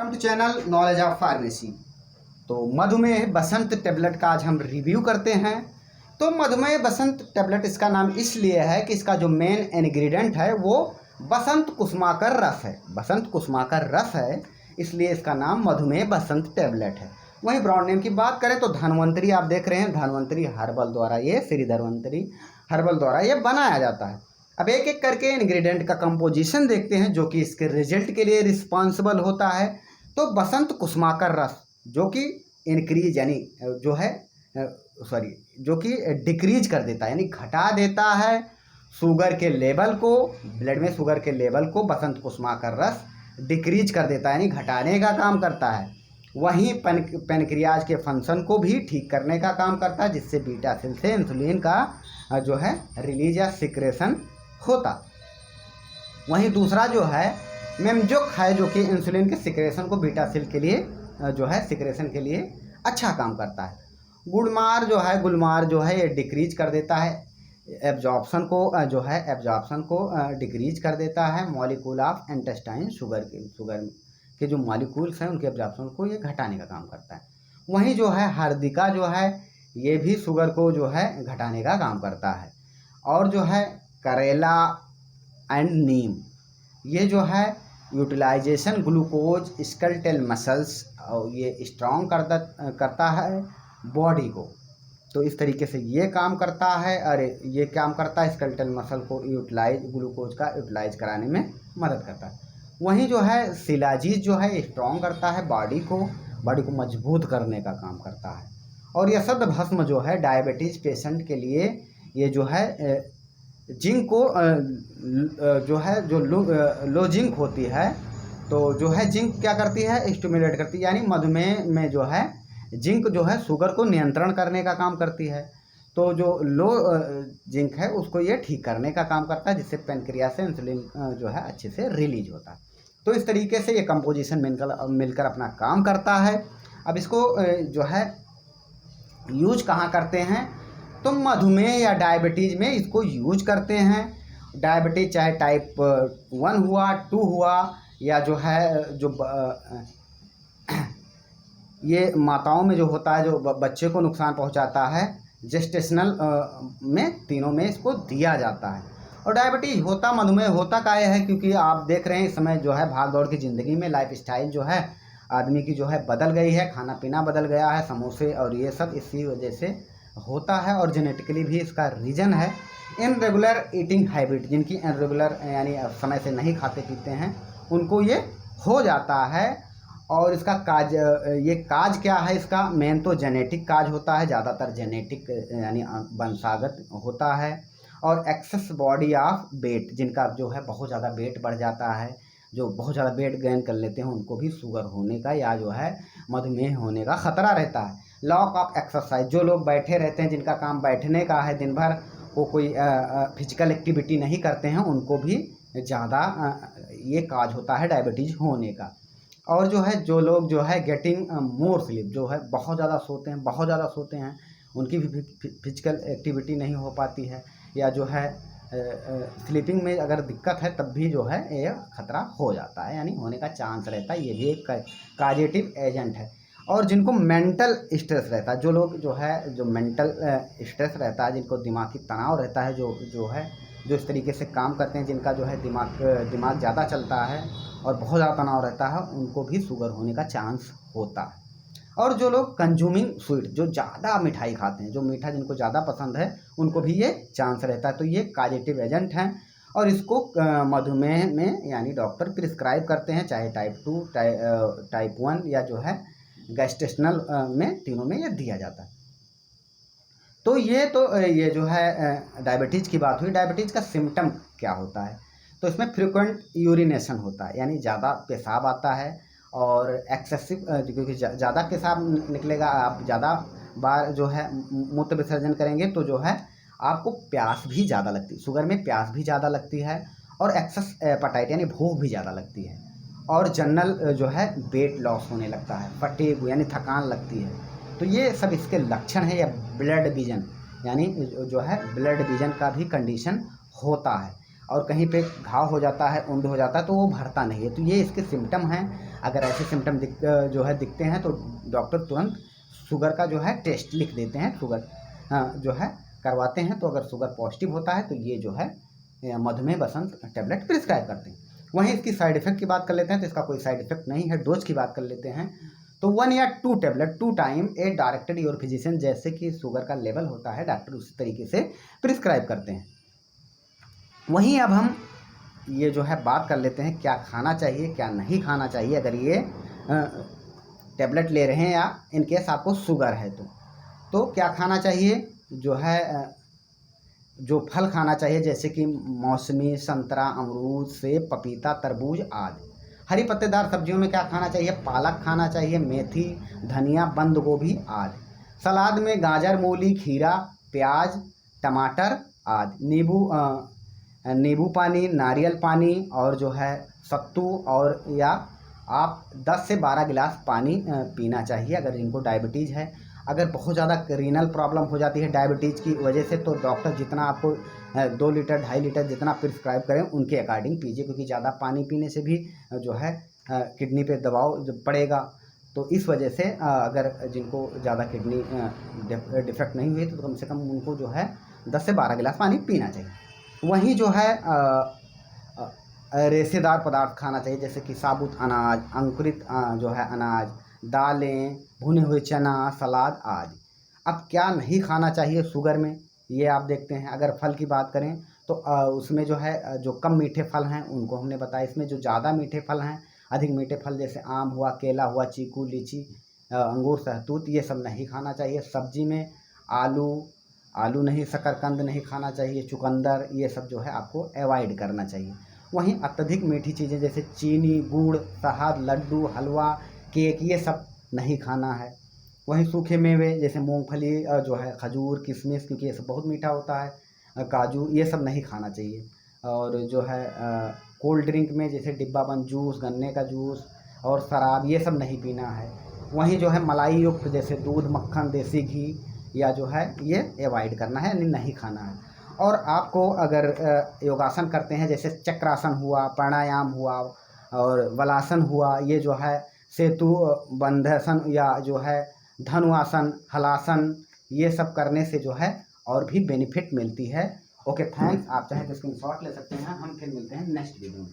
Welcome to channel knowledge of pharmacy. तो मधुमेह बसंत tablet का आज हम रिव्यू करते हैं। तो मधुमेह बसंत टेबलेट इसका नाम इसलिए है कि इसका जो मेन इंग्रेडिएंट है वो बसंत कुसुमाकर रस है। बसंत कुसुमाकर रस है, इसलिए इसका नाम मधुमेह बसंत टेबलेट है। वहीं ब्रांड नेम की बात करें तो धन्वंतरी, आप देख रहे हैं धन्वंतरी हर्बल द्वारा, ये श्री धन्वंतरी हर्बल द्वारा ये बनाया जाता है। अब एक एक करके इंग्रेडिएंट का कंपोजिशन देखते हैं जो कि इसके रिजल्ट के लिए रिस्पॉन्सिबल होता है। तो बसंत कुसुमाकर रस जो कि इंक्रीज यानी जो है जो कि डिक्रीज कर देता है यानी घटा देता है शुगर के लेवल को, ब्लड में शुगर के लेवल को बसंत कुसुमाकर रस डिक्रीज कर देता है यानी घटाने का काम करता है। वहीं पेनक्रियाज के फंक्शन को भी ठीक करने का काम करता है, जिससे बीटा सेल से इंसुलिन का जो है रिलीज या सिक्रेशन होता। वहीं दूसरा जो है मेमजोक है जो कि इंसुलिन के सिक्रेशन को बीटा सेल के लिए जो है सिक्रेशन के लिए अच्छा काम करता है। गुलमार जो है ये डिक्रीज कर देता है एब्जॉर्प्शन को डिक्रीज कर देता है। मॉलिक्यूल ऑफ इंटेस्टाइन शुगर के जो मॉलिक्यूल्स हैं उनके एब्जॉर्प्शन को ये घटाने का काम करता है। वहीं जो है हर्दिका जो है ये भी शुगर को जो है घटाने का काम करता है। और जो है करेला एंड नीम ये जो है यूटिलाइजेशन ग्लूकोज स्केलेटल मसल्स और ये स्ट्रॉन्ग करता है बॉडी को। तो इस तरीके से ये काम करता है। और ये काम करता है स्केलेटल मसल को ग्लूकोज का यूटिलाइज कराने में मदद करता है। वहीं जो है शिलाजीत जो है स्ट्रॉन्ग करता है बॉडी को मजबूत करने का काम करता है। और यह शब्द भस्म जो है डायबिटीज पेशेंट के लिए ये जो है जिंक को जो लो जिंक होती है, तो जो है जिंक क्या करती है स्टिमुलेट करती है, यानी मधुमेह में जो है जिंक जो है शुगर को नियंत्रण करने का काम करती है। तो जो लो जिंक है उसको ये ठीक करने का काम करता है, जिससे पेनक्रियास से इंसुलिन जो है अच्छे से रिलीज होता है। तो इस तरीके से ये कंपोजिशन मिलकर अपना काम करता है। अब इसको जो है यूज कहाँ करते हैं, तो मधुमेह या डायबिटीज़ में इसको यूज करते हैं। डायबिटीज चाहे टाइप 1 हुआ 2 हुआ या जो है ये माताओं में जो होता है जो बच्चे को नुकसान पहुंचाता है, जेस्टेशनल में तीनों में इसको दिया जाता है। और डायबिटीज होता मधुमेह होता काहे है, क्योंकि आप देख रहे हैं इस समय जो है भाग दौड़ की ज़िंदगी में लाइफ स्टाइल जो है आदमी की जो है बदल गई है, खाना पीना बदल गया है, समोसे और ये सब इसी वजह से होता है। और जेनेटिकली भी इसका रीज़न है। इनरेगुलर ईटिंग हैबिट, जिनकी इनरेगुलर यानी समय से नहीं खाते पीते हैं उनको ये हो जाता है। और इसका काज क्या है, इसका मेन तो जेनेटिक काज होता है, ज़्यादातर जेनेटिक यानी वंशागत होता है। और एक्सेस बॉडी ऑफ वेट, जिनका जो है बहुत ज़्यादा वेट बढ़ जाता है, जो बहुत ज़्यादा वेट गेन कर लेते हैं उनको भी शुगर होने का या जो है मधुमेह होने का ख़तरा रहता है। लॉक ऑफ एक्सरसाइज, जो लोग बैठे रहते हैं जिनका काम बैठने का है, दिन भर वो कोई फिजिकल एक्टिविटी नहीं करते हैं, उनको भी ज़्यादा ये काज होता है डायबिटीज़ होने का। और जो है जो लोग जो है गेटिंग मोर स्लीप, जो है बहुत ज़्यादा सोते हैं उनकी भी फिजिकल एक्टिविटी नहीं हो पाती है, या जो है स्लीपिंग में अगर दिक्कत है तब भी जो है ये खतरा हो जाता है यानी होने का चांस रहता है। ये भी एक काजेटिव एजेंट है। और जिनको मेंटल स्ट्रेस रहता है, जो लोग जो है जो मेंटल स्ट्रेस रहता है, जिनको दिमागी तनाव रहता है, जो इस तरीके से काम करते हैं, जिनका जो है दिमाग ज़्यादा चलता है और बहुत ज़्यादा तनाव रहता है, उनको भी शुगर होने का चांस होता है। और जो लोग कंज्यूमिंग स्वीट, जो ज़्यादा मिठाई खाते हैं, जो मीठा जिनको ज़्यादा पसंद है, उनको भी ये चांस रहता है। तो ये काजेटिव एजेंट हैं और इसको मधुमेह में यानी डॉक्टर प्रिस्क्राइब करते हैं, चाहे टाइप 2 टाइप 1 या जो है गैस्ट्रेशनल में, तीनों में ये दिया जाता है। तो ये जो है डायबिटीज़ की बात हुई। डायबिटीज़ का सिम्टम क्या होता है, तो इसमें फ्रिक्वेंट यूरिनेशन होता है यानी ज़्यादा पेशाब आता है। और एक्सेसिव, क्योंकि ज़्यादा पेशाब निकलेगा, आप ज़्यादा बार जो है मूत्र विसर्जन करेंगे तो जो है आपको प्यास भी ज़्यादा लगती है, शुगर में प्यास भी ज़्यादा लगती है। और एक्सेस एपेटाइट यानी भूख भी ज़्यादा लगती है। और जनरल जो है वेट लॉस होने लगता है, फटीग यानी थकान लगती है। तो ये सब इसके लक्षण है। या ब्लड विजन यानी जो है ब्लड विजन का भी कंडीशन होता है। और कहीं पे घाव हो जाता है, उंड हो जाता है, तो वो भरता नहीं है। तो ये इसके सिम्टम हैं। अगर ऐसे सिम्टम जो है दिखते हैं तो डॉक्टर तुरंत शुगर का जो है टेस्ट लिख देते हैं, शुगर जो है करवाते हैं। तो अगर शुगर पॉजिटिव होता है तो ये जो है मधुमेह बसंत टैबलेट प्रिस्क्राइब करते हैं। वहीं इसकी साइड इफ़ेक्ट की बात कर लेते हैं, तो इसका कोई साइड इफ़ेक्ट नहीं है। डोज की बात कर लेते हैं, तो 1 या 2 tablet 2 time A directed your physician, जैसे कि शुगर का लेवल होता है डॉक्टर उसी तरीके से प्रिस्क्राइब करते हैं। वहीं अब हम ये जो है बात कर लेते हैं क्या खाना चाहिए क्या नहीं खाना चाहिए अगर ये टैबलेट ले रहे हैं या इन केस आपको शुगर है। तो क्या खाना चाहिए, जो है जो फल खाना चाहिए जैसे कि मौसमी, संतरा, अमरूद, सेब, पपीता, तरबूज आदि। हरी पत्तेदार सब्जियों में क्या खाना चाहिए, पालक खाना चाहिए, मेथी, धनिया, बंद गोभी आदि। सलाद में गाजर, मूली, खीरा, प्याज, टमाटर आदि। नींबू पानी, नारियल पानी और जो है सत्तू, और या आप 10 से 12 गिलास पानी पीना चाहिए अगर इनको डायबिटीज़ है। अगर बहुत ज़्यादा रीनल प्रॉब्लम हो जाती है डायबिटीज़ की वजह से, तो डॉक्टर जितना आपको 2 लीटर 2.5 लीटर जितना प्रिस्क्राइब करें उनके अकॉर्डिंग पीजिए, क्योंकि ज़्यादा पानी पीने से भी जो है किडनी पे दबाव जब पड़ेगा। तो इस वजह से अगर जिनको ज़्यादा किडनी डिफेक्ट नहीं हुई तो कम से कम उनको जो है 10 से 12 गिलास पानी पीना चाहिए। वहीं जो है रेशेदार पदार्थ खाना चाहिए जैसे कि साबुत अनाज, अंकुरित जो है अनाज, दालें, भुने हुए चना, सलाद आदि। अब क्या नहीं खाना चाहिए शुगर में, ये आप देखते हैं। अगर फल की बात करें तो उसमें जो है जो कम मीठे फल हैं उनको हमने बताया। इसमें जो ज़्यादा मीठे फल हैं, अधिक मीठे फल जैसे आम हुआ, केला हुआ, चीकू, लीची, अंगूर, सहतूत, ये सब नहीं खाना चाहिए। सब्जी में आलू नहीं, शकरकंद नहीं खाना चाहिए, चुकंदर, ये सब जो है आपको अवॉइड करना चाहिए। वहीं अत्यधिक मीठी चीज़ें जैसे चीनी, गुड़, शहद, लड्डू, हलवा, केक, ये सब नहीं खाना है। वहीं सूखे मेवे जैसे मूंगफली, जो है खजूर, किशमिश, क्योंकि ये सब बहुत मीठा होता है, काजू, ये सब नहीं खाना चाहिए। और जो है कोल्ड ड्रिंक में जैसे डिब्बाबंद जूस, गन्ने का जूस और शराब, ये सब नहीं पीना है। वहीं जो है मलाई युक्त जैसे दूध, मक्खन, देसी घी या जो है ये अवॉइड करना है, यानी नहीं खाना है। और आपको अगर योगासन करते हैं जैसे चक्रासन हुआ, प्राणायाम हुआ और वलासन हुआ, ये जो है सेतु बंधासन या जो है धनुआसन, हलासन, ये सब करने से जो है और भी बेनिफिट मिलती है। Okay, thanks. आप चाहे तो स्क्रीनशॉट ले सकते हैं। हम फिर मिलते हैं नेक्स्ट वीडियो में।